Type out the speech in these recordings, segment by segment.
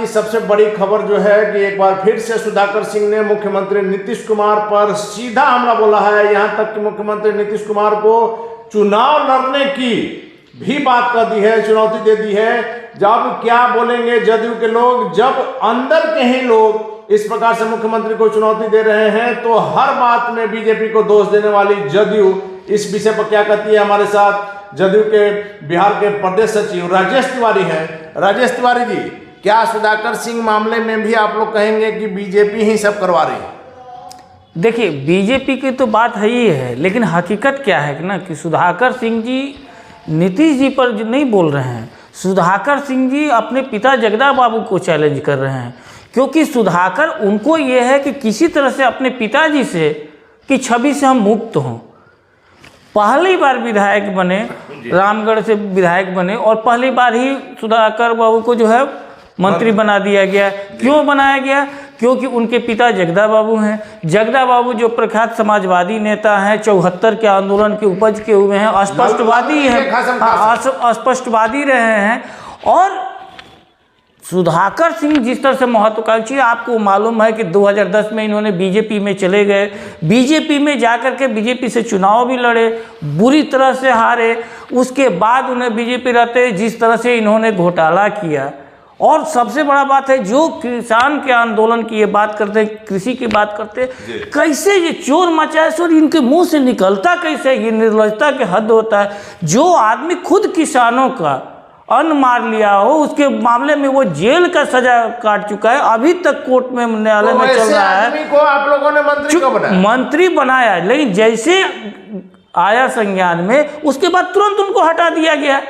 जी सबसे बड़ी खबर जो है कि एक बार फिर से सुधाकर सिंह ने मुख्यमंत्री नीतीश कुमार पर सीधा हमला बोला है। यहां तक कि मुख्यमंत्री नीतीश कुमार को चुनाव लड़ने की भी बात कर दी है, चुनौती दे दी है। जब क्या बोलेंगे जदयू के लोग, जब अंदर के ही लोग इस प्रकार से मुख्यमंत्री को चुनौती दे रहे हैं तो हर बात में बीजेपी को दोष देने वाली जदयू इस विषय पर क्या कहती है। हमारे साथ जदयू के बिहार के प्रदेश सचिव राजेश तिवारी हैं। राजेश तिवारी जी, क्या सुधाकर सिंह मामले में भी आप लोग कहेंगे कि बीजेपी ही सब करवा रही है? देखिए, बीजेपी की तो बात है ही है, लेकिन हकीकत क्या है कि ना कि सुधाकर सिंह जी नीतीश जी पर नहीं बोल रहे हैं। सुधाकर सिंह जी अपने पिता जगदा बाबू को चैलेंज कर रहे हैं, क्योंकि सुधाकर उनको ये है कि किसी तरह से अपने पिताजी से की छवि से हम मुक्त हों। पहली बार विधायक बने, रामगढ़ से विधायक बने और पहली बार ही सुधाकर बाबू को जो है मंत्री बना दिया गया। क्यों बनाया गया? क्योंकि उनके पिता जगदा बाबू हैं। जगदा बाबू जो प्रख्यात समाजवादी नेता हैं, 74 के आंदोलन के उपज के हुए हैं, अस्पष्टवादी हैं, अस्पष्टवादी रहे हैं। और सुधाकर सिंह जिस तरह से महत्वाकांक्षी, आपको मालूम है कि 2010 में इन्होंने बीजेपी में चले गए। बीजेपी में जाकर के बीजेपी से चुनाव भी लड़े, बुरी तरह से हारे। उसके बाद उन्हें बीजेपी रहते जिस तरह से इन्होंने घोटाला किया। और सबसे बड़ा बात है, जो किसान के आंदोलन की ये बात करते हैं, कृषि की बात करते हैं, कैसे ये चोर मचाए और इनके मुंह से निकलता कैसे, ये निर्लजता के हद होता है। जो आदमी खुद किसानों का अन्न मार लिया हो, उसके मामले में वो जेल का सजा काट चुका है, अभी तक कोर्ट में न्यायालय में चल रहा है। को आप लोगों ने मंत्री बनाया, लेकिन जैसे आया संज्ञान में, उसके बाद तुरंत उनको हटा दिया गया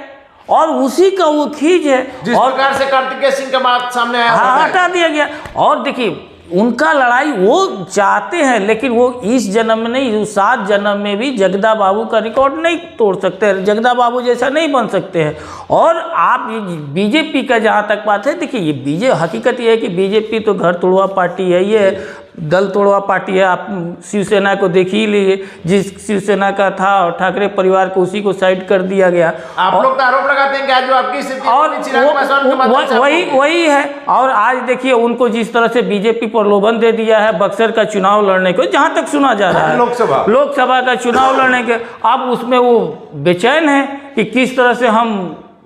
और उसी का वो खींच है जिस प्रकार से कार्तिकेय सिंह का बात सामने आया, हटा दिया गया। और देखिए, उनका लड़ाई वो चाहते हैं, लेकिन वो इस जन्म में नहीं, 7 जन्म में भी जगदा बाबू का रिकॉर्ड नहीं तोड़ सकते, जगदा बाबू जैसा नहीं बन सकते हैं। और आप बीजेपी का जहाँ तक बात है, देखिए ये हकीकत ये है कि बीजेपी तो घर तोड़वा पार्टी है, ये दल तोड़वा पार्टी है। आप शिवसेना को देख ही लीजिए, जिस शिवसेना का था और ठाकरे परिवार को उसी को साइड कर दिया गया। आप लोग तो आरोप लगाते हैं कि आज जो आपकी स्थिति और वही है। और आज देखिए, उनको जिस तरह से बीजेपी प्रलोभन दे दिया है बक्सर का चुनाव लड़ने को, जहां तक सुना जा रहा है लोकसभा का चुनाव लड़ने के, अब उसमें वो बेचैन है कि किस तरह से हम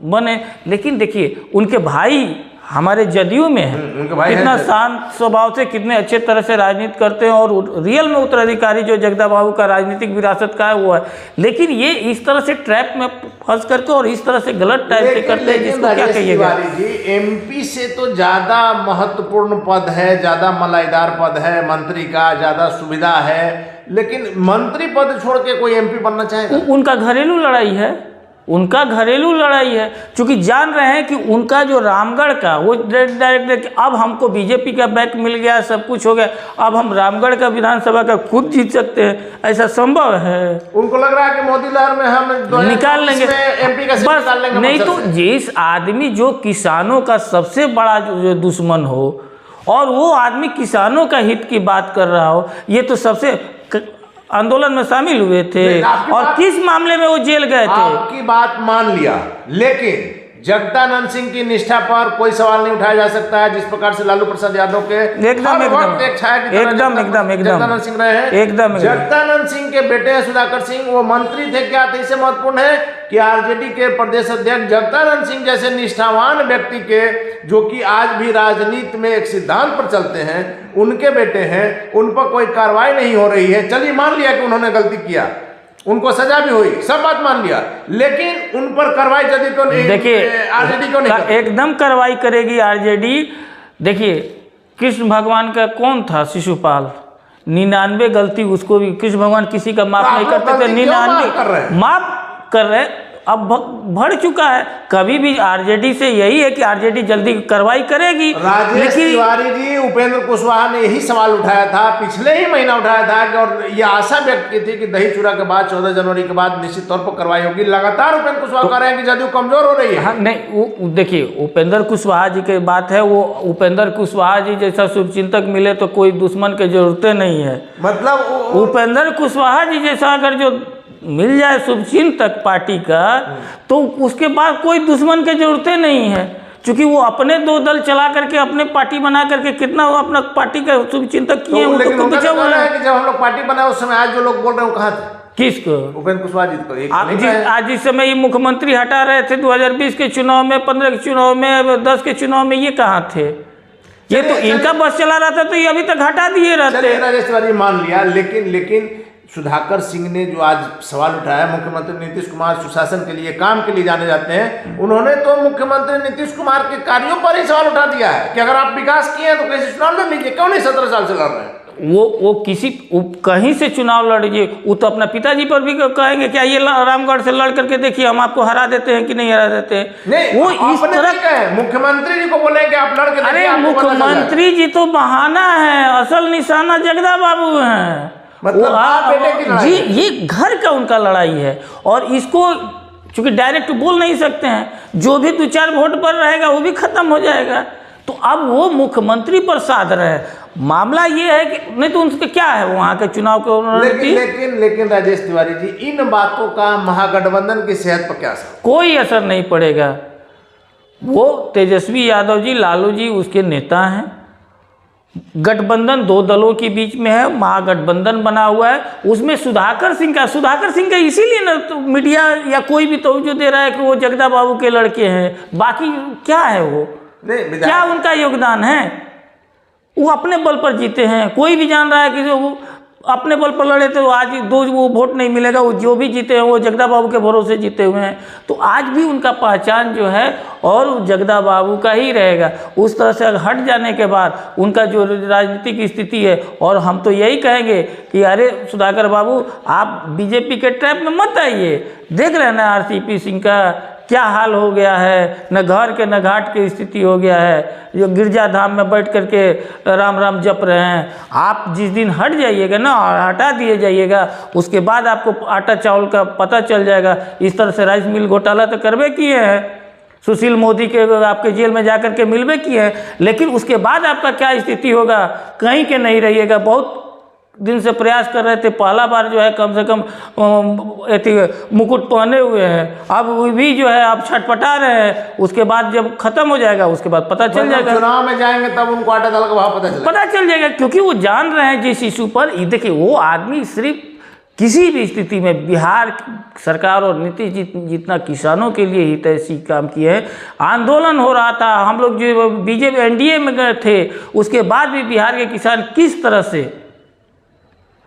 बने। लेकिन देखिए, उनके भाई हमारे जदयू में है, कितना शांत स्वभाव से, कितने अच्छे तरह से राजनीति करते हैं और रियल में उत्तराधिकारी जो जगदा बाबू का राजनीतिक विरासत का है वो है। लेकिन ये इस तरह से ट्रैप में फंस करके और इस तरह से गलत टाइप से करते हैं, जिसको क्या कहिएगा। एमपी से तो ज्यादा महत्वपूर्ण पद है, ज्यादा मलाईदार पद है, मंत्री का ज्यादा सुविधा है, लेकिन मंत्री पद छोड़ के कोई एमपी बनना चाहेगा? उनका घरेलू लड़ाई है, उनका घरेलू लड़ाई है, क्योंकि जान रहे हैं कि उनका जो रामगढ़ का वो डायरेक्ट अब हमको बीजेपी का बैक मिल गया, सब कुछ हो गया, अब हम रामगढ़ का विधानसभा का खुद जीत सकते हैं, ऐसा संभव है? उनको लग रहा है कि मोदी लहर में हम निकाल लेंगे एमपी का सीट निकाल लेंगे। नहीं तो जिस आदमी जो किसानों का सबसे बड़ा जो दुश्मन हो और वो आदमी किसानों का हित की बात कर रहा हो, ये तो सबसे आंदोलन में शामिल हुए थे और किस मामले में वो जेल गए थे? आपकी बात मान लिया, लेकिन जगदानंद सिंह की निष्ठा पर कोई सवाल नहीं उठाया जा सकता है। जिस प्रकार से लालू प्रसाद यादव के एकदम जगदानंद सिंह रहे हैं, जगदानंद सिंह के बेटे हैं सुधाकर सिंह, वो मंत्री थे। क्या इससे महत्वपूर्ण है कि आरजेडी के प्रदेश अध्यक्ष जगदानंद सिंह जैसे निष्ठावान व्यक्ति के, जो कि आज भी राजनीति में एक सिद्धांत पर चलते हैं, उनके बेटे हैं, उन पर कोई कार्रवाई नहीं हो रही है। चलिए मान लिया कि उन्होंने गलती किया, उनको सजा भी हुई, सब बात मान लिया, लेकिन उन पर कार्रवाई जदयू क्यों नहीं? देखिए, आरजेडी क्यों नहीं? एकदम कार्रवाई करेगी आरजेडी। देखिए, कृष्ण भगवान का कौन था शिशुपाल, 99 गलती उसको भी कृष्ण भगवान किसी का माफ नहीं करते थे, 99 माफ कर रहे। अब भर चुका है, कभी भी आरजेडी से यही है कि आरजेडी जल्दी कार्रवाई करेगी। राजेश तिवारी जी, उपेंद्र कुशवाहा ने यही सवाल उठाया था, पिछले ही महीना उठाया था कि, और ये आशा व्यक्त की थी कि दही चूड़ा के बाद 14 जनवरी के बाद निश्चित तौर पर कार्रवाई होगी। लगातार उपेंद्र कुशवाहा कह रहे हैं कि जदयू कमजोर हो रही है। हाँ, नहीं, देखिए, उपेंद्र कुशवाहा जी की बात है, वो उपेंद्र कुशवाहा जी जैसा शुभचिंतक मिले तो कोई दुश्मन की जरूरत नहीं है। मतलब उपेंद्र कुशवाहा जी जैसा अगर जो मिल जाए शुभचिंतक पार्टी का, तो उसके बाद कोई दुश्मन की जरूरत नहीं है। चूंकि वो अपने दो दल चला करके अपने पार्टी बना करके कितना वो अपना पार्टी का शुभ चिंतक किए हैं, वो लेकिन तो उनका बचा तो हुआ कहना है। है कि जब हम लोग पार्टी बनाए उस समय आज जो लोग बोल रहे हैं वो कहाँ थे? किसको? उपेंद्र कुशवाहा जी को एक नहीं है। आज इस समय ये मुख्यमंत्री हटा रहे थे 2020 के चुनाव में, 15 के चुनाव में, 10 के चुनाव में, ये कहाँ थे? ये तो इनका बस चला रहा था तो ये अभी तक हटा दिए रहते। चलिए राजेश तिवारी मान लिया, लेकिन सुधाकर सिंह ने जो आज सवाल उठाया, मुख्यमंत्री नीतीश कुमार सुशासन के लिए, काम के लिए जाने जाते हैं, उन्होंने तो मुख्यमंत्री नीतीश कुमार के कार्यों पर ही सवाल उठा दिया है कि अगर आप विकास किए हैं तो कैसे चुनाव लड़ लीजिए, क्यों नहीं 17 साल से लड़ रहे हैं? वो कहीं से चुनाव लड़ लीजिए, वो तो अपना पिताजी पर भी कहेंगे क्या ये रामगढ़ से लड़ करके देखिए हम आपको हरा देते हैं कि नहीं हरा देते हैं। नहीं, वो इस तरह मुख्यमंत्री जी को बोले कि आप लड़ के देखिए, अरे आपको पता चल जाएगा। मुख्यमंत्री जी तो बहाना है, असल निशाना जगदा बाबू हैं। मतलब बाप बेटे की लड़ाई जी, है। ये घर का उनका लड़ाई है और इसको चूंकि डायरेक्ट बोल नहीं सकते हैं, जो भी 2-4 वोट पर रहेगा वो भी खत्म हो जाएगा। तो अब वो मुख्यमंत्री पर साध रहे हैं। मामला ये है कि नहीं तो उनका क्या है वहाँ के चुनाव के लेकिन राजेश तिवारी जी, इन बातों का महागठबंधन की सेहत पर क्या असर? कोई असर नहीं पड़ेगा। वो तेजस्वी यादव जी, लालू जी उसके नेता हैं। गठबंधन 2 दलों के बीच में है, महागठबंधन बना हुआ है। उसमें सुधाकर सिंह का इसीलिए ना तो मीडिया या कोई भी तवज्जो दे रहा है कि वो जगदा बाबू के लड़के हैं। बाकी क्या है वो, क्या उनका योगदान है? वो अपने बल पर जीते हैं। कोई भी जान रहा है कि जो वो अपने बल पर लड़े तो आज वो वोट नहीं मिलेगा। वो जो भी जीते हैं वो जगदा बाबू के भरोसे जीते हुए हैं। तो आज भी उनका पहचान जो है और जगदा बाबू का ही रहेगा। उस तरह से अगर हट जाने के बाद उनका जो राजनीतिक स्थिति है, और हम तो यही कहेंगे कि अरे सुधाकर बाबू आप बीजेपी के ट्रैप में मत आइए। देख रहे हैं ना आरसीपी सिंह का क्या हाल हो गया है, न घर के न घाट की स्थिति हो गया है। जो गिरजा धाम में बैठ करके राम राम जप रहे हैं। आप जिस दिन हट जाइएगा ना और हटा दिए जाइएगा, उसके बाद आपको आटा चावल का पता चल जाएगा। इस तरह से राइस मिल घोटाला तो करवे किए हैं, सुशील मोदी के आपके जेल में जाकर के मिलवे किए हैं, लेकिन उसके बाद आपका क्या स्थिति होगा कहीं के नहीं रहिएगा। बहुत दिन से प्रयास कर रहे थे, पहला बार जो है कम से कम मुकुट पहने हुए हैं, अब वो भी जो है आप छटपटा रहे हैं। उसके बाद जब खत्म हो जाएगा उसके बाद पता चल जाएगा, चुनाव में जाएंगे तब उनको आटा दाल का भाव पता चल जाएगा। क्योंकि वो जान रहे हैं जिस इशू पर, देखिए वो आदमी सिर्फ किसी भी स्थिति में बिहार सरकार और नीतीश जी जितना किसानों के लिए हितैषी काम किए हैं। आंदोलन हो रहा था, हम लोग जो बीजेपी एनडीए में गए थे, उसके बाद भी बिहार के किसान किस तरह से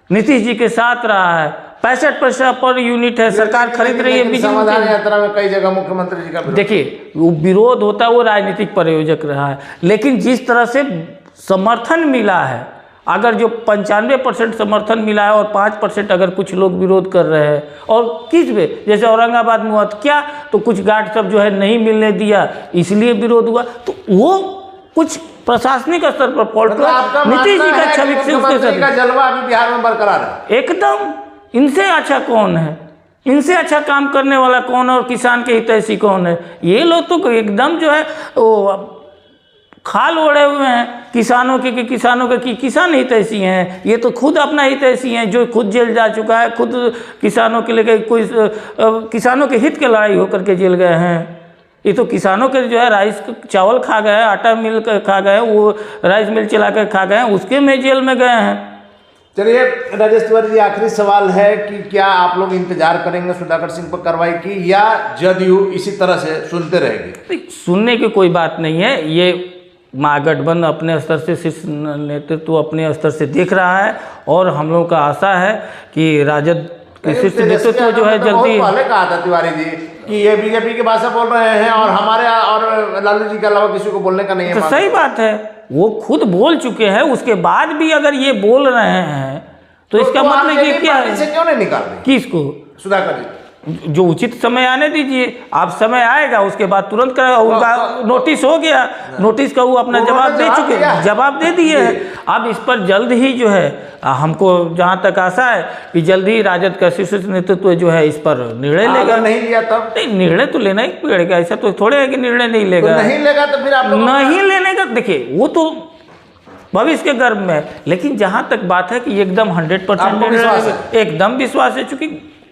नीतीश जी के साथ रहा है। 65 पैसा पर यूनिट है, सरकार खरीद रही है। समाधान यात्रा में कई जगह मुख्यमंत्री जी का देखिए वो विरोध होता है, वो राजनीतिक प्रयोजक रहा है। लेकिन जिस तरह से समर्थन मिला है, अगर जो 95% समर्थन मिला है और 5% अगर कुछ लोग विरोध कर रहे हैं, और किस पे जैसे औरंगाबाद में हुआ तो क्या, तो कुछ गार्ड सब जो है नहीं मिलने दिया इसलिए विरोध हुआ। तो वो कुछ प्रशासनिक स्तर पर फॉल्ट हुआ। नीतीश जी का छवि से उसके का जलवा अभी बिहार में बरकरार है एकदम। इनसे अच्छा कौन है, इनसे अच्छा काम करने वाला कौन है, और किसान के हितैषी कौन है? ये लोग तो एकदम जो है वो खाल ओढ़े हुए हैं किसानों के, कि किसानों के कि किसान हितैषी हैं। ये तो खुद अपना हितैषी हैं, जो खुद जेल जा चुका है, खुद किसानों के लिए कोई किसानों के हित के लड़ाई होकर के जेल गए हैं। ये तो किसानों के जो है राइस चावल खा गए, आटा मिल खा गए, वो राइस मिल चला कर खा गए, उसके में जेल में गए हैं। चलिए राजेश तिवारी जी, आखिरी सवाल है कि क्या आप लोग इंतजार करेंगे सुधाकर सिंह पर कार्रवाई की, या जदयू इसी तरह से सुनते रहेगी? सुनने की कोई बात नहीं है। ये महागठबंधन अपने स्तर से, शीर्ष नेतृत्व अपने स्तर से देख रहा है, और हम लोगों का आशा है कि राजद के शीर्ष नेतृत्व जो है जल्दी। पहले कहा था तिवारी जी कि ये बीजेपी की भाषा बोल रहे हैं और हमारे और लालू जी के अलावा किसी को बोलने का नहीं है। तो सही बात है, वो खुद बोल चुके हैं, उसके बाद भी अगर ये बोल रहे हैं तो इसका मतलब ये क्या है? क्यों नहीं निकाल रहे किसको? सुधाकर जी। जो उचित समय आने दीजिए, आप समय आएगा उसके बाद तुरंत करेगा। उनका नोटिस हो गया, नोटिस का वो अपना जवाब दे चुके, जवाब दे दिए हैं। अब इस पर जल्द ही जो है, हमको जहाँ तक आशा है कि जल्द ही राजद का शीर्ष नेतृत्व जो है इस पर निर्णय लेगा। नहीं लिया तब? नहीं, निर्णय तो लेना ही पड़ेगा, ऐसा तो थोड़े है कि निर्णय नहीं लेगा। नहीं लेगा तो फिर आप नहीं लेने का, देखिए वो तो भविष्य के गर्भ में है। लेकिन जहाँ तक बात है कि एकदम 100% विश्वास है? एकदम विश्वास है, चूँकि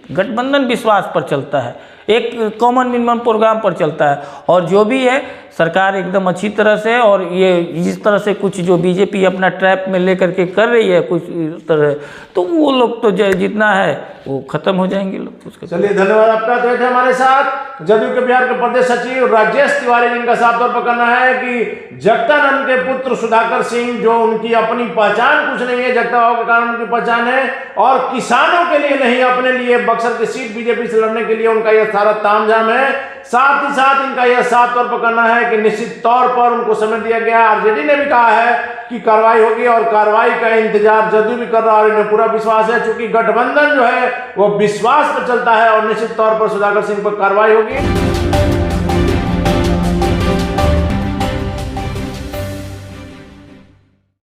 गठबंधन विश्वास पर चलता है। एक कॉमन मिनिमम प्रोग्राम पर चलता है। और जो भी है सरकार एकदम अच्छी तरह से, और ये जिस तरह से कुछ जो बीजेपी अपना ट्रैप में लेकर के कर रही है कुछ इस तरह, तो वो लोग तो जितना है वो खत्म हो जाएंगे लोग उसके। चलिए धन्यवाद आपका। तो थे हमारे साथ जदयू के बिहार के प्रदेश सचिव राजेश तिवारी, जिनका साफ तौर पर कहना है कि जगदानंद के पुत्र सुधाकर सिंह, जो उनकी अपनी पहचान कुछ नहीं है, जगता बाबू के कारण उनकी पहचान है, और किसानों के लिए नहीं, अपने लिए बक्सर की सीट बीजेपी से लड़ने के लिए उनका यह सारा तामझाम है। साथ ही साथ इनका यह साफ तौर पर कहना है कि निश्चित तौर पर उनको समय दिया गया। आरजेडी ने भी कहा है कि कार्रवाई होगी, और कार्रवाई का इंतजार जदयू भी कर रहा है, और इन्हें पूरा विश्वास है, क्योंकि गठबंधन जो है वो विश्वास पर चलता है, और निश्चित तौर पर सुधाकर सिंह पर कार्रवाई होगी।